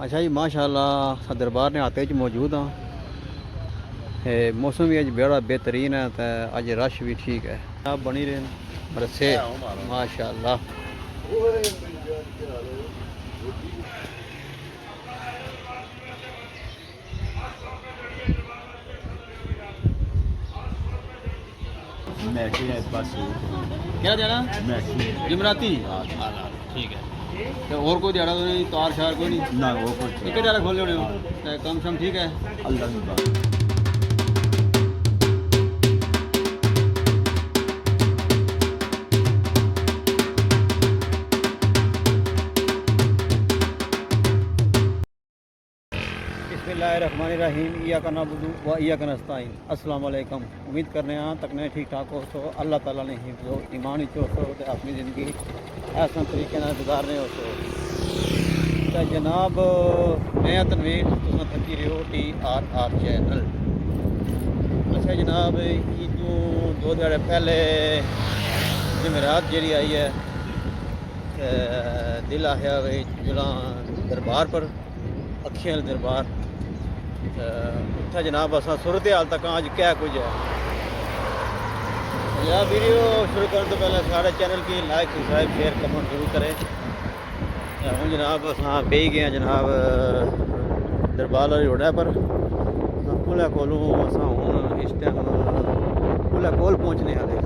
अच्छा जी माशाल्लाह दरबार ने आते च मौजूद हाँ। मौसम भी अज बड़ा बेहतरीन है तो अज रश भी ठीक है। आप बनी रहे बरसे माशाल्लाह। मैठी है इस पास क्या देना मैठी जमराती ठीक है। तो और कोई दिहाड़ा तो नहीं तार शार कोई नहीं ना वो कुछ एक दिहाड़ा खोल लेने हो कम शम ठीक है। अल्लाह की बात। बिस्मिल्लाहिर्रहमानिर्रहीम इय्या का नअबुदु व इय्या का नस्तईन। अस्सलाम वालेकुम। उम्मीद करने तकने ठीक ठाक हो सो अल्लाह ताला ने हिफ्ज़ो ईमान ही हो सो तो अपनी ज़िंदगी ऐसा तरीके नाल गुजारने हो सो। तो जनाब मैं तनवीर तुम थकी रहे हो TRR चैनल। अच्छा जनाब इदू दो दिहाड़े पहले जमेरात जी आई है दिल आया जिला दरबार पर अखियां दरबार उत्थे जनाब असा सूरत हाल तक अज क्या कुछ है। या वीडियो शुरू करने तो पहले सारे चैनल की लाइक सब्सक्राइब शेयर कमेंट जरूर करें। हूँ जनाब असा बेही गए जनाब दरबार वाली रोडा पर पुलै कोलों असा हूँ इस टाइम पुलै कोल पहुँचने वाले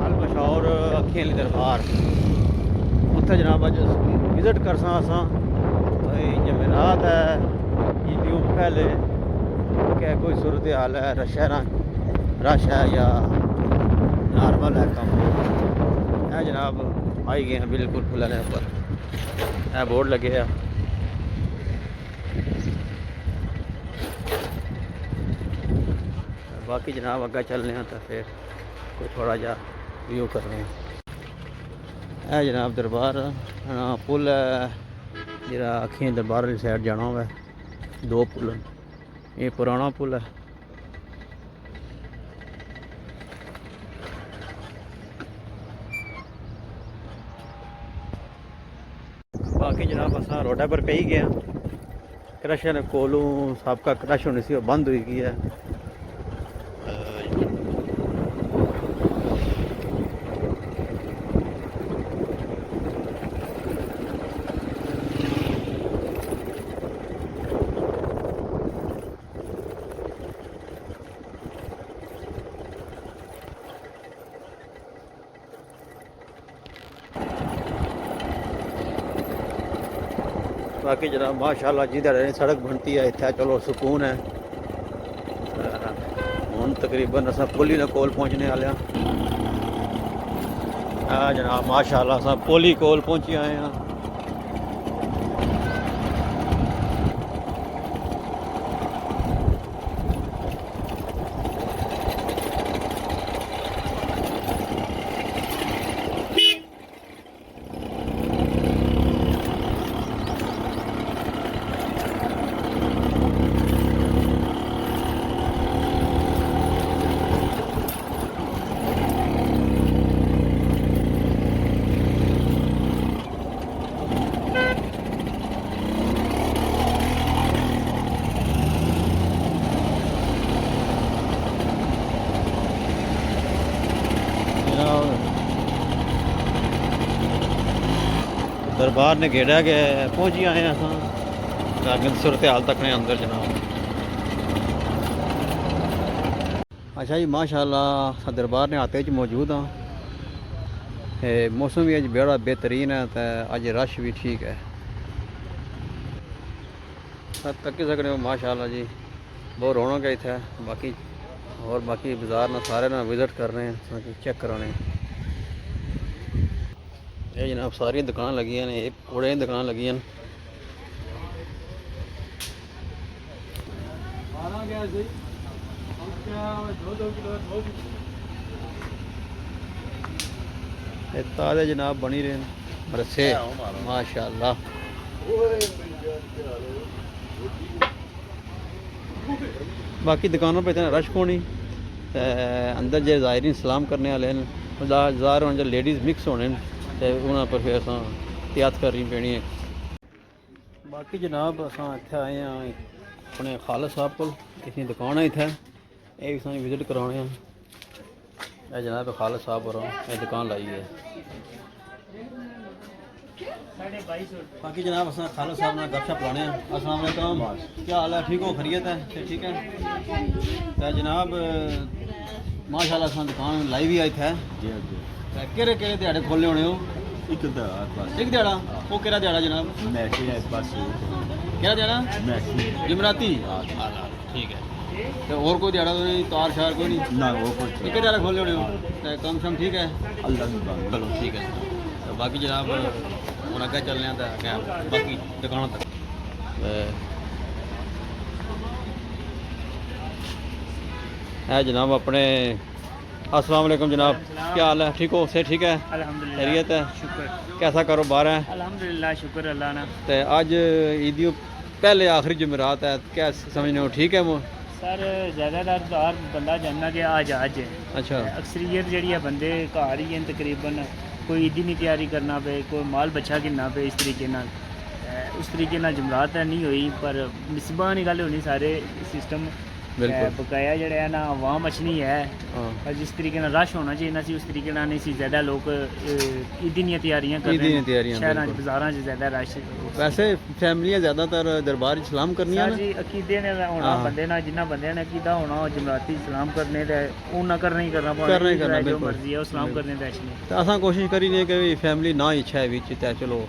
अल मशहूर अखियां आह्ली दरबार उत्थे जनाब अज विजिट करसा असा भाई जमेरात है ईदों पहले क्या कोई सूरत हाल है रश है या नॉर्मल है कम है। जनाब आई गए हैं बिल्कुल पुलने पर है बोर्ड लगे है। बाकी जनाब अग्गे चलने हैं तो फिर कोई थोड़ा जा व्यू कर रहे हैं। है जनाब दरबार पुल है जरा अखियां दरबार वाली साइड जाना हुआ दो पुल ये पुराना पुल है। बाकी जनाब असा रोडा पर पे ही गया क्रश कोलों सबका क्रश होनी सी बंद हुई गई है। बाकी जनाब माशाल्लाह जिधर सड़क बनती है इतना चलो सुकून है। हूँ तकरीबन अस पुली ने कोल पहुँचने वाले हाँ जनाब माशाल्लाह अस पुली कोल पहुँची आए हैं। दरबार ने गेड़ा के पहुँची आए अस अगर सूरत हाल तक ने अंदर जनाब। अच्छा जी माशाल्लाह दरबार ने आते च मौजूद हाँ। मौसम भी अज बड़ा बेहतरीन है तो अज रश भी ठीक है। तकी सकते हो माशाल्लाह जी बहुत रौनक है इतना। बाकी और बाकी बाजार ना सारे ना विजिट कर रहे हैं चेक कराने। ये जनाब सारी दुकान लगी ने ये कूड़े दुकान लगी ताज़े जनाब बनी रहे बरसे माशाल्लाह। बाकी दुकानों पर इतना रश को नहीं अंदर जो ज़ायरीन सलाम करने वाले ज़ाहिर जो लेडीज़ मिक्स होने तो उन्होंने पर फिर असां एहतियात करनी पैनी है। बाकी जनाब असां इत्थे आए हैं अपने खालिद साहब को, इसकी दुकान है इत्थे, ये भी असां विजिट कराने हैं। ये जनाब खालिद साहब और ये दुकान लाई है। बाकी जनाब असां खालिद साहब ने गपशप लाने हैं। अस्सलाम वालेकुम, क्या हाल है? ठीक हो? खैरियत है? ठीक है। तो जनाब माशाल्लाह असां दुकान लाई भी आई थे। जी जी केड़े केड़े दिहाड़े खोले होने हो? एक एक दिहाड़ा? वो केड़ा दिहाड़ा जनाब? मैसी है इस पास केड़ा दिहाड़ा? मैसी जुमराती? ठीक है। तो और कोई दिहाड़ा तो नहीं? तार शार कोई नहीं? ना वो कुछ एक दिहाड़ा खोले होने हो? तो कम शम ठीक है? अल्लाह की बात। चलो ठीक है। तो बाकी जनाब हम अगर चलने तो बाकी दुकानों तक। है जनाब अपने अस्सलाम वालेकुम जनाब, क्या हाल है? ठीक हो? से ठीक है? अल्हम्दुलिल्लाह, खैरियत है? शुक्र कैसा कारोबार है? अल्हम्दुलिल्लाह, शुक्र अल्लाह ना। तो आज ईदी पहले आखिरी जुमेरात है, क्या समझने हो? ठीक है वो? सर ज़्यादातर तो हर बंदा जानना कि आज है। अच्छा अक्सरियत जी है बंदे घर ही हैं तकरीबन, कोई ईदी नहीं तैयारी करना पे, कोई माल बच्चा गिनना पे, इस तरीके नाल उस तरीके नाल जुमरात नहीं हुई, पर नसीबां दी गल होनी सारे सिस्टम बिल्कुल। बकाया जड़ा है ना आवाम अच्छी है, हाँ और जिस तरीके नाल रश होना चाहिए ना सी उस तरीके नाल नहीं सी। ज़्यादा लोग ईदी दियां तैयारियां कर ईदी रहे दियां हैं, तैयारियां, शहरां च बिल्कुल। बाज़ारां च ज़्यादा रश। वैसे फैमिलियां ज़्यादातर दरबार च सलाम करनी सर ना? जी अकीदे ने होना हाँ। बंदे ना, जिन्ना बंदे ने अकीदा होना वो जमराती सलाम करने दे उन्ना करना ही करना करना ही करना, जो बिल्कुल। मर्जी है वो सलाम करने दे अच्छी तो असां कोशिश करी ने कि फैमिली ना ही इच्छा है बिच ते चलो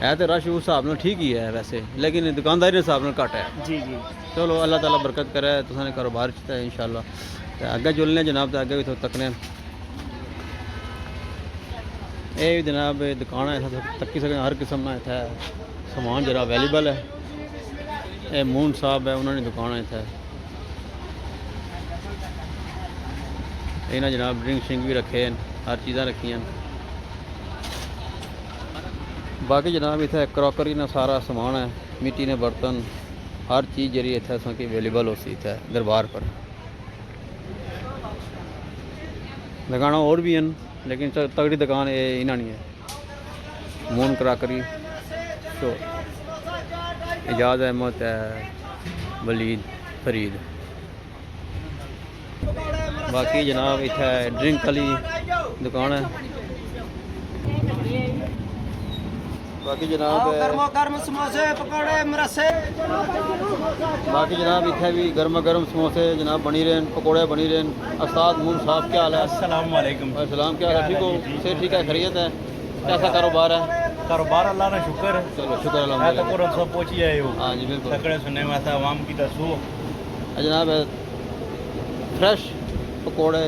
है तो रश उस हिसाब नाल ठीक ही है वैसे, लेकिन दुकानदारी के हिसाब नाल घट है। जी जी। चलो अल्लाह ताला बरकत करे तुसाने कारोबार च ते इंशाल्लाह। ते अग्गे जुलने जनाब, ते अग्गे भी तो तकने। ये भी जनाब दुकान है, इत्थे तक्की सकते हर किस्म का इत्थे समान जरा अवेलेबल है। ये मून साहब है, उन्होंने दुकान है इत्थे। इन्हें जनाब ड्रिंक शिंक भी रखे हैं, हर चीज़ां रखियां। बाकी जनाब इत्थे क्रॉकरी ना सारा सामान है, मिट्टी ने बर्तन, हर चीज़ जी इत्थे असांखे अवेलेबल हो सी इत्थे दरबार पर। दुकान और भी हैं, लेकिन तगड़ी दुकान ये इन्हां नहीं है। मून क्रॉकरी तो एजाज अहमद है, वलीद फरीद। बाकी जनाब इत्थे ड्रिंक वाली दुकान है। बाकी जनाब गर्म समोसे पकौड़े मरसे। बाकी जनाब इत्थे भी गर्मा गर्म समोसे जनाब बनी रहे, पकौड़े बनी रहे। उस्ताद मून साहब क्या हाल है? अस्सलाम वालेकुम। सलाम, क्या हाल है? ठीक हो? से ठीक है, खैरियत है? कैसा कारोबार है? कारोबार अल्लाह का शुक्र। चलो शुक्र मैं तो अल्हम्दुलिल्लाह। कुरान सब पहुंची आए हो। हाँ जी बिल्कुल। तकड़े सुनने में आता आवाम की दसो। जनाब फ्रेश पकौड़े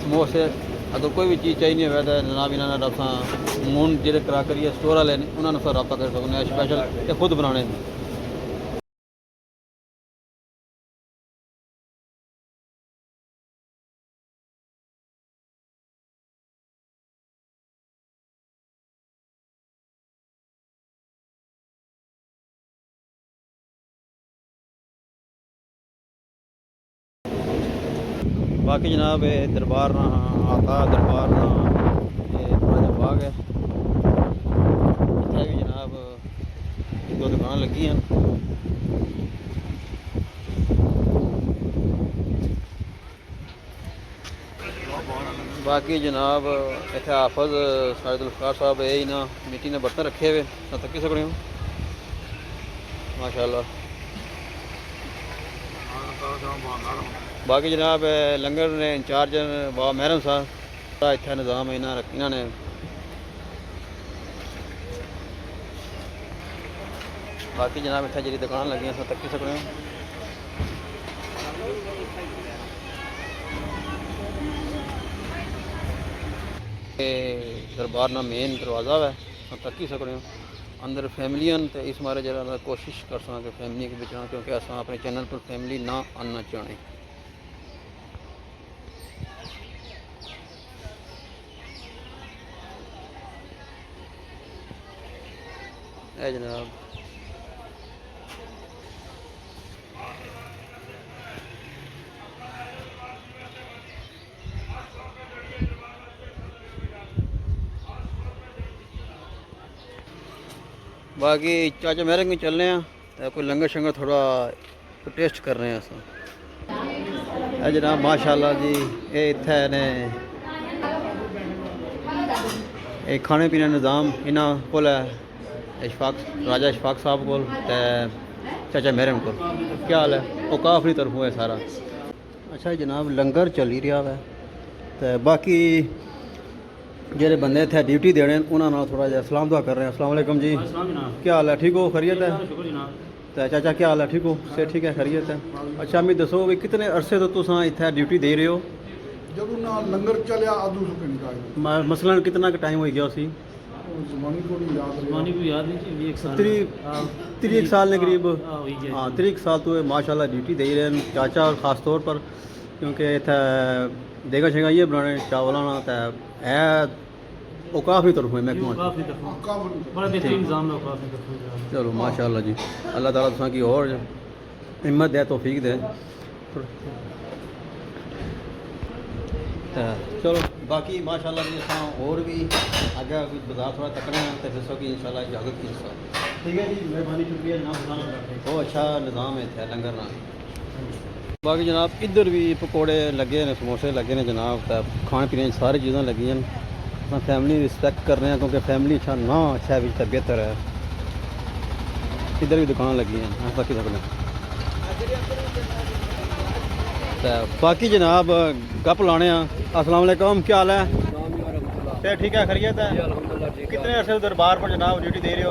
समोसे अगर कोई भी चीज़ चाहिए होवे तो जनाब इन्होंने असां मून जेह्ड़े क्रॉकरी स्टोर वाले ने उन्होंने असां रब्ता कर सकते हैं, स्पैशल ते खुद बनाने। बाकी जनाब ये दरबार ना आता दरबार ना ये राजा बाग है। इत्थे भी जनाब दो दुकान लगी हैं। बाकी जनाब इत्थे हाफज साहिद उल्फार साहब ये ना मिट्टी ने बर्तन रखे हुए तक्की सकते हो माशाल्लाह। बाकी जनाब लंगर ने इंचार्ज बाबा महरम साहब का इतना निज़ाम है इन्होंने बाकी जनाब इतना जी दुकान लगी अस तक्की सकते हो। दरबार ना मेन दरवाज़ा है तक्की सकते हो। अंदर फैमिलियन तो इस मारे जरा कोशिश कर सकें फैमिली के बचा, क्योंकि अस अपने चैनल पर फैमिली ना आना चाहें। है जनाब बाकी चाचा मेरे को चलने हैं कोई लंगर शंगर थोड़ा टेस्ट कर रहे हैं अस जनाब माशाल्लाह जी ये इत्थे ने ये खाने पीने का निज़ाम इन्हों को इशफाक राजा इशफाक साहब को चाचा मेरे को क्या हाल है वो काफ़ी तरफों है सारा। अच्छा जनाब लंगर चल ही रहा है तो बाकी जेरे बंदे इतने ड्यूटी देने उन्होंने थोड़ा जहा सलाम दुआ कर रहे हैं। अस्सलाम वालेकुम जी, क्या हाल है, ठीक हो, खैरियत है? तो चाचा क्या हाल है, ठीक हो, से ठीक है, खैरियत है? अच्छा मैं दसो भी कितने अरसे तो तुम इतने ड्यूटी दे रहे हो? जब ना लंगर चलिया अदू सुकन मसलन कितना टाइम हो गया उसी? जमानी को नहीं याद जमानी को याद नहीं जी, 1 साल 30 साल ने करीब। हुई है। हाँ 30 साल तो माशाल्लाह ड्यूटी दे रहे हैं चाचा और ख़ास तौर पर क्योंकि इतना देगा शेगा ये बनाने चावलाना तो है वो काफ़ी तरफ है महकमा काफी दफा बड़ा बेहतरीन निजाम है काफी। चलो माशाल्लाह जी अल्लाह ताला तुसा की और हिम्मत दे तौफीक दे। चलो बाकी माशाल्लाह जी असां और भी आगे कुछ बाजार थोड़ा तकना है तो फिर सो की इंशाल्लाह जागे की इंशाल्लाह। ठीक है जी, मेहरबानी शुक्रिया जनाब, बहुत अच्छा निज़ाम है इत्थे लंगर ना। बाकी जनाब इधर भी पकौड़े लगे ने, समोसे लगे ने जनाब, तो खाने पीने की सारी चीज़ें लगी हैं। अस फैमिली रिस्पेक्ट कर रहे हैं क्योंकि फैमिली अच्छा ना अच्छा है तो बेहतर है। इधर भी दुकान लगी हैं अस बाकी सकते तो बाकी जनाब गप लाने। अस्सलाम वालेकुम, क्या हाल है? तो ठीक है, खैरियत है? कितने अरसे दरबार पर जनाब ड्यूटी दे रहे हो?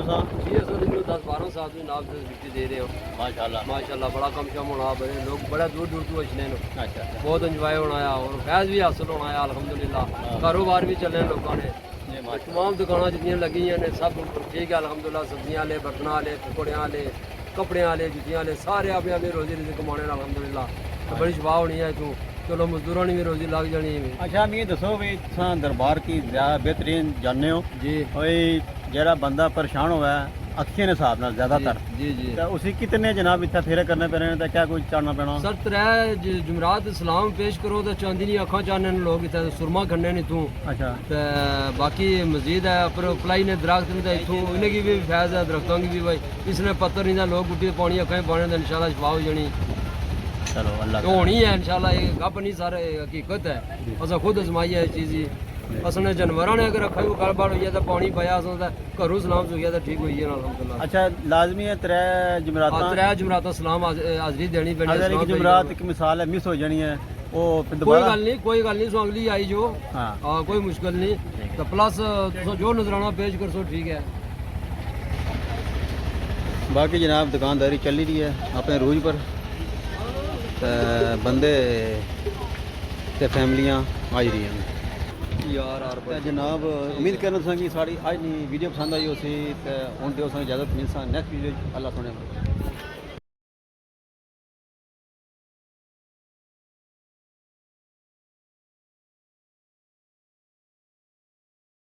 10-12 साल से नाम से ड्यूटी दे रहे हो। माशाल्लाह माशाल्लाह बड़ा कम शम होना बड़े लोग बड़ा दूर दूर तो अच्छे हैं। अच्छा बहुत इंजॉय होना है और फैज़ भी हासिल होना है अल्हम्दुलिल्लाह। कारोबार भी चले लोगों ने, तमाम दुकानें जितनी लगी हैं सब ठीक है अल्हम्दुलिल्लाह। सब्जियां ले, बर्तन वाले, पकौड़ियाँ वाले, कपड़े वाले, जुतियाँ वाले सारे अपने अपनी रोजी रोजी कमाने अल्हम्दुलिल्लाह। तो बड़ी शफा होनी है तू चलो मजदूरों ने भी रोजी लग जानी है। अच्छा मैं दसो भी तुम दरबार की ज़्यादा बेहतरीन जाने हो जी कोई जरा बंदा परेशान हुआ है अखियों के हिसाब नाल ज़्यादातर जी जी तो उसी कितने जनाब इतना फेरे करने पे रहे तो क्या कुछ चाहना पैना? सर त्रै जुमरात सलाम पेश करो तो चांदी नी अखा चाहने लोग इतना सुरमा खन्ने नहीं तू। अच्छा ते बाकी मजीद है पर पलाई ने दरख्त ने इतों इन्हें की भी फैज़ है दरख्तों की भी भाई इसने पत्थर नहीं था लोग गुट्टी पानी अखें पाने तो इंशाल्लाह शफा हो जानी। चलो अल्लाह तो होनी है इंशाल्लाह, ये गप नहीं सारे हकीकत है। असा खुद आजमाई है चीज़ ही असने जानवरों ने अगर अखा को गड़बड़ हुई है तो पानी पाया असों घरों सलाम सुखिया तो ठीक हुई है अल्हम्दुलिल्लाह। अच्छा लाजमी है त्रै जमरात त्रै जुमरात सलाम हाजरी देनी पैनी। अगर एक जमरात एक मिसाल है मिस हो जानी है वो फिर कोई दोबारा गल नहीं कोई गल नहीं सो अगली आई जो हाँ हाँ कोई मुश्किल नहीं। तो प्लस जो नजराना पेश कर सो ठीक है। बाकी जनाब दुकानदारी चल रही है अपने रूज पर ते बंदे ते फैमिलियां आई रही हैं यार ते जनाब उम्मीद करना कि साड़ी अज दी वीडियो पसंद आई हो सी ते हुण दिओ सानूं इजाजत मिलसा नेक्स्ट वीडियो अल्लाह सुने।